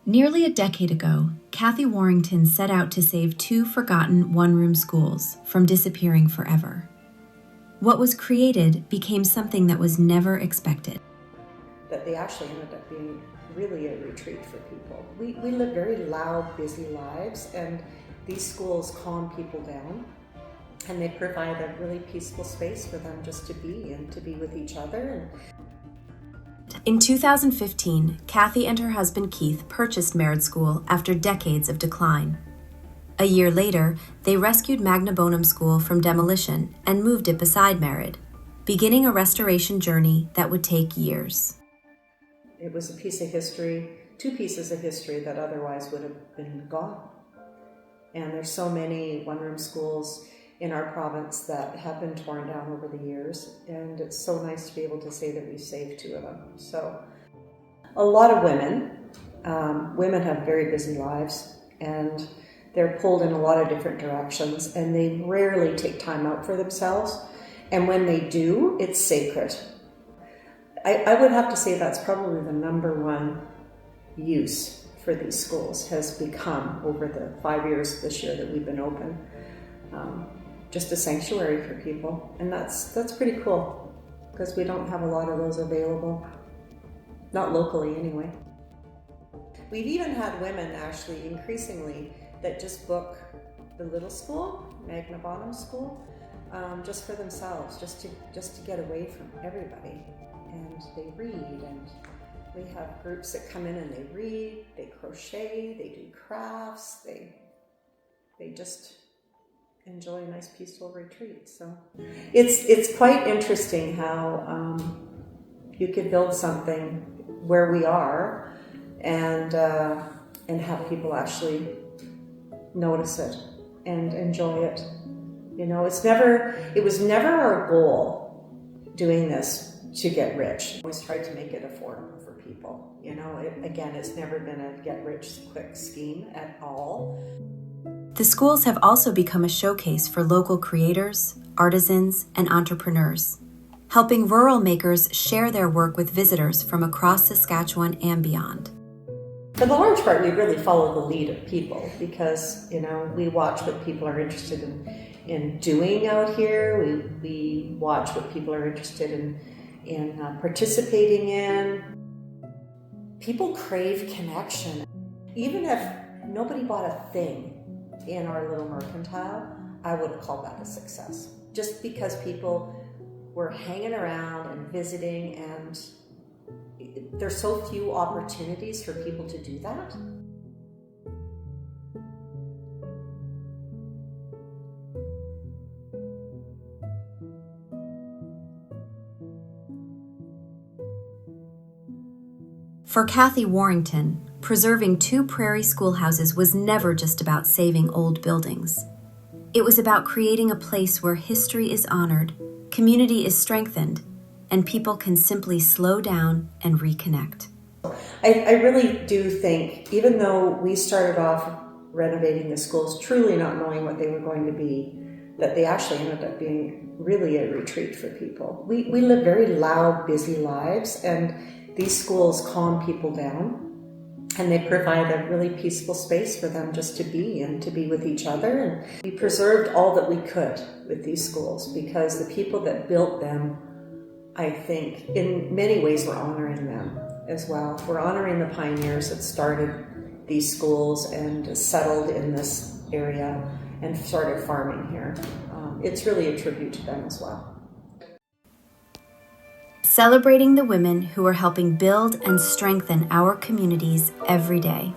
Nearly a decade ago, Kathy Warrington set out to save two forgotten one-room schools from disappearing forever. What was created became something that was never expected. That they actually ended up being really a retreat for people. We live very loud, busy lives, and these schools calm people down, and they provide a really peaceful space for them just to be and to be with each other. In 2015, Kathy and her husband Keith purchased Merritt School after decades of decline. A year later, they rescued Magna Bonum School from demolition and moved it beside Merritt, beginning a restoration journey that would take years. It was a piece of history, two pieces of history that otherwise would have been gone. And there's so many one-room schools in our province that have been torn down over the years, and it's so nice to be able to say that we've saved two of them. So a lot of women have very busy lives, and they're pulled in a lot of different directions, and they rarely take time out for themselves, and when they do, it's sacred. I would have to say that's probably the number one use for these schools has become, over the 5 years this year that we've been open, just a sanctuary for people. And that's pretty cool, because we don't have a lot of those available, not locally anyway. We've even had women actually increasingly that just book the little school, Magna Bonum School, just for themselves, just to get away from everybody. And they read, and we have groups that come in and they read, they crochet, they do crafts, they just enjoy a nice peaceful retreat. So it's quite interesting how you could build something where we are and have people actually notice it and enjoy it. You know, it was never our goal doing this to get rich. We always tried to make it affordable for people. You know, it's never been a get-rich-quick scheme at all. The schools have also become a showcase for local creators, artisans, and entrepreneurs, helping rural makers share their work with visitors from across Saskatchewan and beyond. For the large part, we really follow the lead of people because, you know, we watch what people are interested in doing out here. We watch what people are interested in participating in. People crave connection. Even if nobody bought a thing in our little mercantile, I would call that a success. Just because people were hanging around and visiting, and there's so few opportunities for people to do that. For Kathy Warrington, preserving two prairie schoolhouses was never just about saving old buildings. It was about creating a place where history is honored, community is strengthened, and people can simply slow down and reconnect. I really do think, even though we started off renovating the schools truly not knowing what they were going to be, that they actually ended up being really a retreat for people. We live very loud, busy lives, and these schools calm people down, and they provide a really peaceful space for them just to be and to be with each other. And we preserved all that we could with these schools because the people that built them, I think, in many ways we're honoring them as well. We're honoring the pioneers that started these schools and settled in this area and started farming here. It's really a tribute to them as well. Celebrating the women who are helping build and strengthen our communities every day.